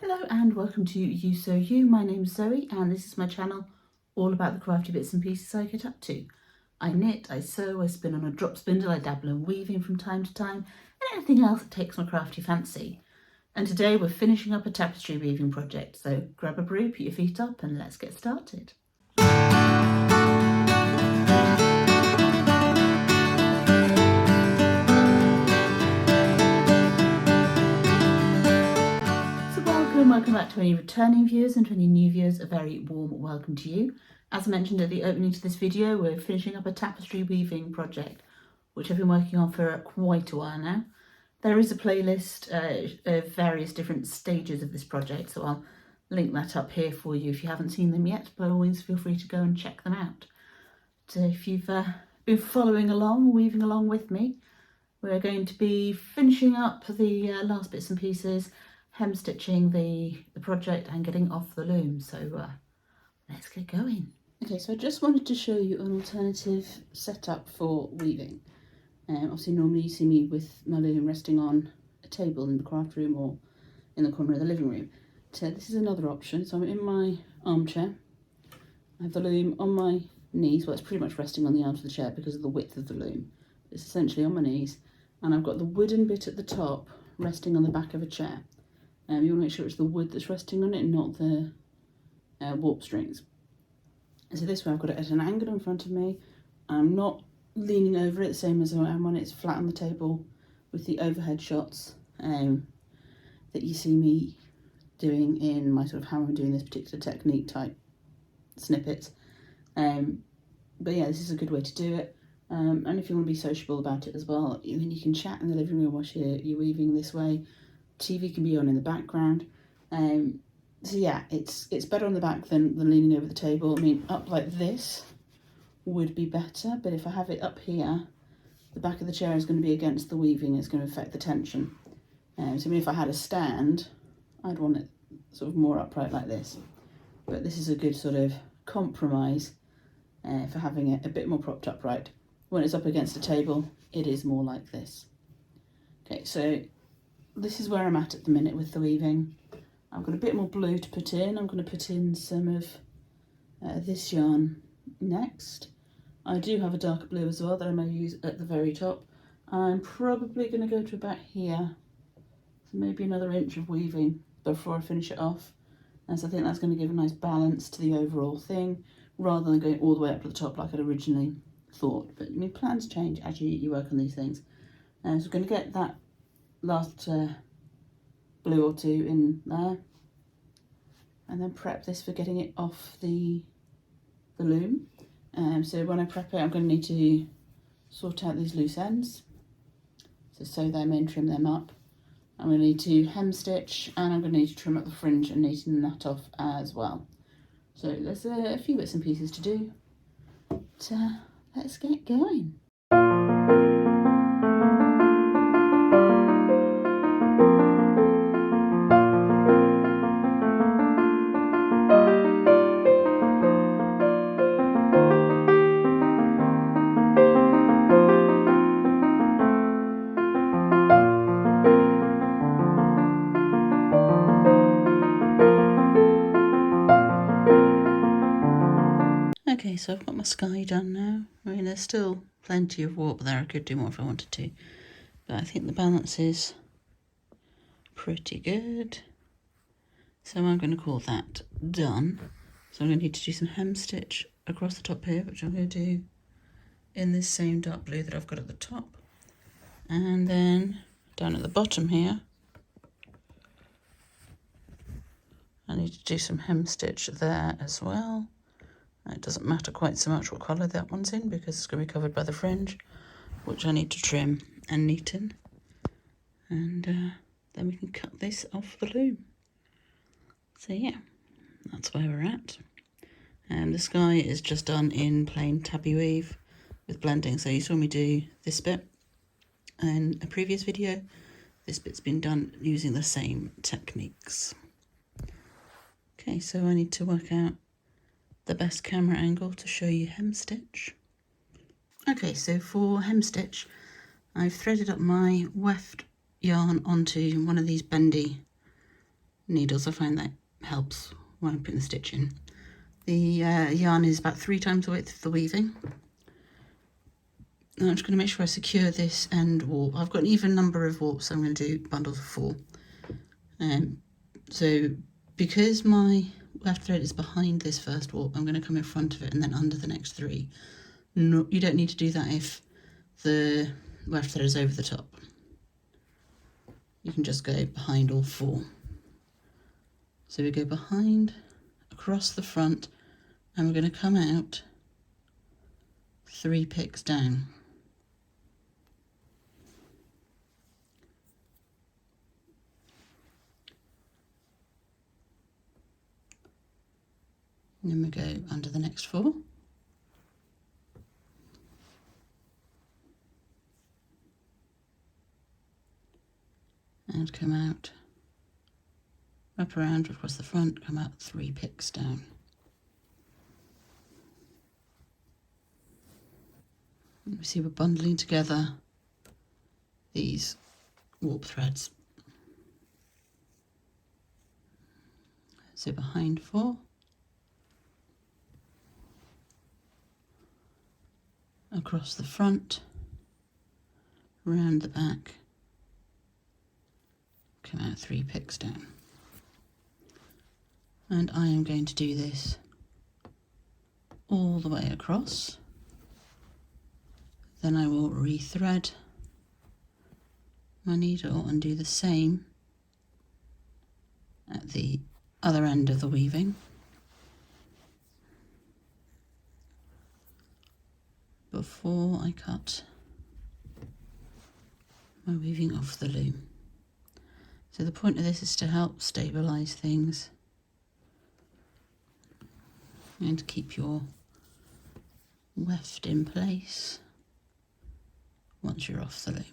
Hello and welcome to Ewe Sew You. My name's Zoe and this is my channel all about the crafty bits and pieces I get up to. I knit, I sew, I spin on a drop spindle, I dabble in weaving from time to time and anything else that takes my crafty fancy. And today we're finishing up a tapestry weaving project, so grab a brew, put your feet up and let's get started. Welcome back to any returning viewers, and to any new viewers, a very warm welcome to you. As mentioned at the opening to this video, we're finishing up a tapestry weaving project, which I've been working on for quite a while now. There is a playlist of various different stages of this project, so I'll link that up here for you if you haven't seen them yet. By all means, feel free to go and check them out. So if you've been following along, weaving along with me, we're going to be finishing up the last bits and pieces, hem stitching the project and getting off the loom. So let's get going. Okay, so I just wanted to show you an alternative setup for weaving. Obviously normally you see me with my loom resting on a table in the craft room or in the corner of the living room. So this is another option. So I'm in my armchair. I have the loom on my knees. Well, it's pretty much resting on the arms of the chair because of the width of the loom. It's essentially on my knees. And I've got the wooden bit at the top resting on the back of a chair. You want to make sure it's the wood that's resting on it, not the warp strings. And so this way I've got it at an angle in front of me. I'm not leaning over it the same as I am when it's flat on the table with the overhead shots that you see me doing in my sort of how I'm doing this particular technique type snippets. But yeah, this is a good way to do it. And if you want to be sociable about it as well, you can chat in the living room whilst you're weaving this way. TV can be on in the background. So yeah, it's better on the back than leaning over the table. I mean, up like this would be better, but if I have it up here, the back of the chair is going to be against the weaving. It's going to affect the tension. So I mean, if I had a stand, I'd want it sort of more upright like this. But this is a good sort of compromise for having it a bit more propped upright. When it's up against a table, it is more like this. Okay, so this is where I'm at the minute with the weaving. I've got a bit more blue to put in. I'm going to put in some of this yarn next. I do have a darker blue as well that I may use at the very top. I'm probably going to go to about here, so maybe another inch of weaving before I finish it off, as I think that's going to give a nice balance to the overall thing, rather than going all the way up to the top like I'd originally thought. But I mean, plans change as you work on these things. So we're going to get that last blue or two in there, and then prep this for getting it off the loom. So when I prep it, I'm going to need to sort out these loose ends, so sew them in, trim them up. I'm going to need to hem stitch, and I'm going to need to trim up the fringe and neaten that off as well. So there's a few bits and pieces to do, but let's get going. Okay, so I've got my sky done now. I mean, there's still plenty of warp there. I could do more if I wanted to, but I think the balance is pretty good. So I'm going to call that done. So I'm going to need to do some hem stitch across the top here, which I'm going to do in this same dark blue that I've got at the top. And then down at the bottom here, I need to do some hem stitch there as well. It doesn't matter quite so much what colour that one's in because it's going to be covered by the fringe, which I need to trim and neaten. And then we can cut this off the loom. So yeah, that's where we're at. And the sky is just done in plain tabby weave with blending. So you saw me do this bit in a previous video. This bit's been done using the same techniques. Okay, so I need to work out the best camera angle to show you hem stitch. Okay, so for hem stitch, I've threaded up my weft yarn onto one of these bendy needles. I find that helps when I'm putting the stitch in. The yarn is about 3 times the width of the weaving. Now I'm just going to make sure I secure this end warp. I've got an even number of warps, so I'm going to do bundles of 4. So because my weft thread is behind this first warp, I'm going to come in front of it and then under the next 3. No, you don't need to do that if the weft thread is over the top. You can just go behind all 4. So we go behind, across the front, and we're going to come out 3 picks down. And then we go under the next 4. And come out, wrap around across the front, come out 3 picks down. And we see we're bundling together these warp threads. So behind 4, across the front, round the back, come out 3 picks down. And I am going to do this all the way across. Then I will rethread my needle and do the same at the other end of the weaving. Before I cut my weaving off the loom. So the point of this is to help stabilise things and to keep your weft in place once you're off the loom.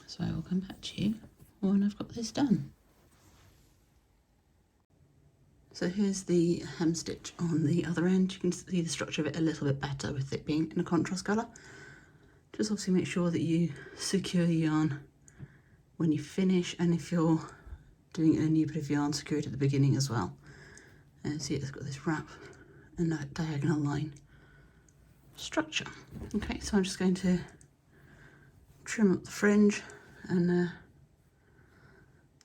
So I will come back to you when I've got this done. So here's the hem stitch on the other end. You can see the structure of it a little bit better with it being in a contrast colour. Just obviously make sure that you secure the yarn when you finish, and if you're doing a new bit of yarn, secure it at the beginning as well. And see, it's got this wrap and that diagonal line structure. Okay, so I'm just going to trim up the fringe and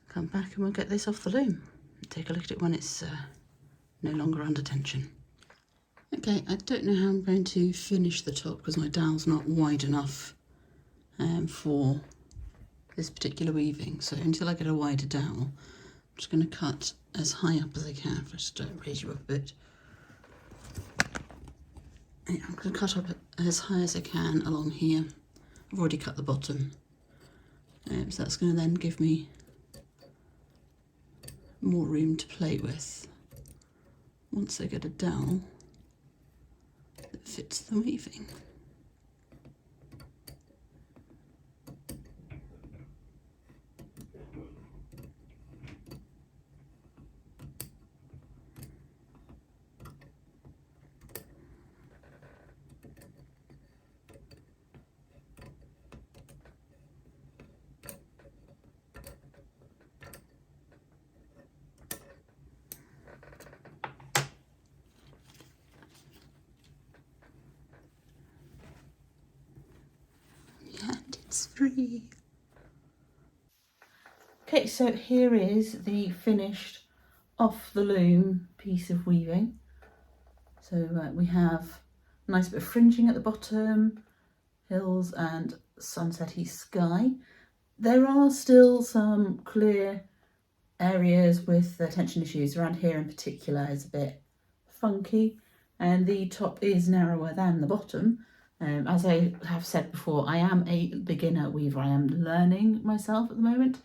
come back and we'll get this off the loom. Take a look at it when it's no longer under tension. Okay, I don't know how I'm going to finish the top because my dowel's not wide enough for this particular weaving. So until I get a wider dowel, I'm just going to cut as high up as I can. If I just raise you up a bit. Yeah, I'm going to cut up as high as I can along here. I've already cut the bottom. So that's going to then give me more room to play with once I get a dowel that fits the weaving. And it's free. Okay, so here is the finished off the loom piece of weaving. So we have a nice bit of fringing at the bottom, hills and sunsetty sky. There are still some clear areas with tension issues. Around here in particular is a bit funky, and the top is narrower than the bottom. As I have said before, I am a beginner weaver. I am learning myself at the moment.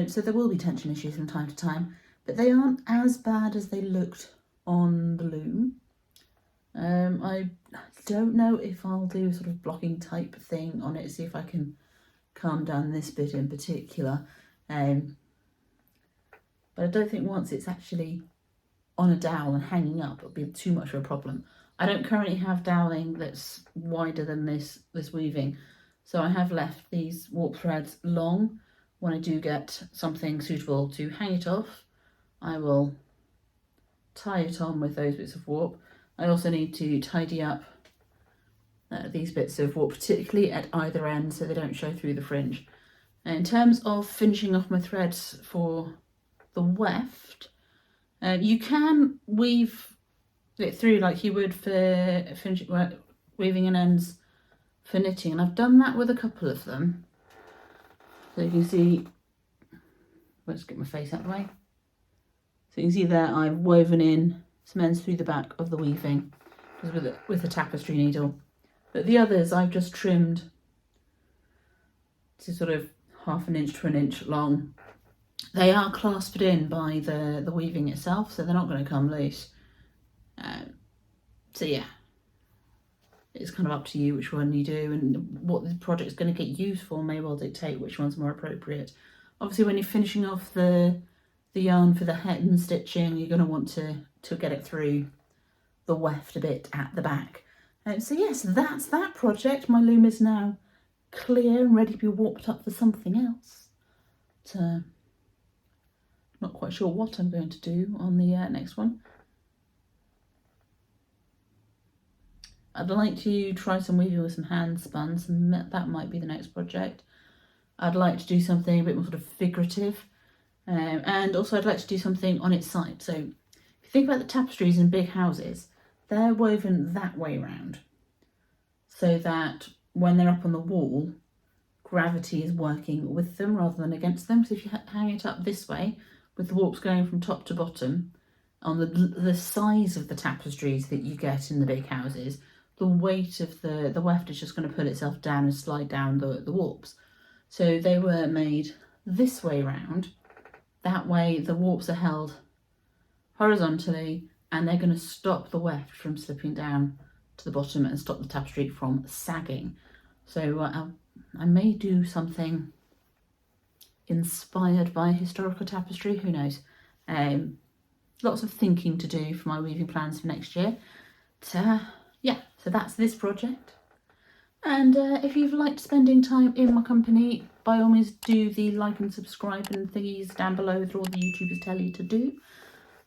So there will be tension issues from time to time, but they aren't as bad as they looked on the loom. I don't know if I'll do a sort of blocking type thing on it, see if I can calm down this bit in particular. But I don't think once it's actually on a dowel and hanging up, it would be too much of a problem. I don't currently have doweling that's wider than this weaving, so I have left these warp threads long. When I do get something suitable to hang it off, I will tie it on with those bits of warp. I also need to tidy up these bits of warp, particularly at either end, so they don't show through the fringe. And in terms of finishing off my threads for the weft, you can weave it through like you would for finishing, weaving in ends for knitting, and I've done that with a couple of them. So you can see, let's get my face out of the way. So you can see there I've woven in some ends through the back of the weaving with a tapestry needle. But the others I've just trimmed to sort of 1/2 inch to 1 inch long. They are clasped in by the weaving itself, so they're not going to come loose. So yeah, it's kind of up to you which one you do, and what the project's going to get used for may well dictate which one's more appropriate. Obviously, when you're finishing off the yarn for the hem stitching, you're going to want to get it through the weft a bit at the back. So yes, that's that project. My loom is now clear and ready to be warped up for something else. But, not quite sure what I'm going to do on the next one. I'd like to try some weaving with some hand spuns, and that might be the next project. I'd like to do something a bit more sort of figurative, and also I'd like to do something on its side. So if you think about the tapestries in big houses, they're woven that way round, so that when they're up on the wall, gravity is working with them rather than against them. So if you hang it up this way, with the warps going from top to bottom, on the size of the tapestries that you get in the big houses, the weight of the weft is just going to pull itself down and slide down the warps. So they were made this way round. That way the warps are held horizontally, and they're going to stop the weft from slipping down to the bottom and stop the tapestry from sagging. So I may do something inspired by historical tapestry, who knows. Lots of thinking to do for my weaving plans for next year. Yeah, so that's this project. And if you've liked spending time in my company, by all means do the like and subscribe and thingies down below that all the YouTubers tell you to do.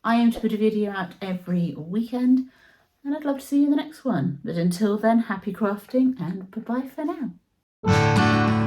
I aim to put a video out every weekend, and I'd love to see you in the next one. But until then, happy crafting, and bye-bye for now.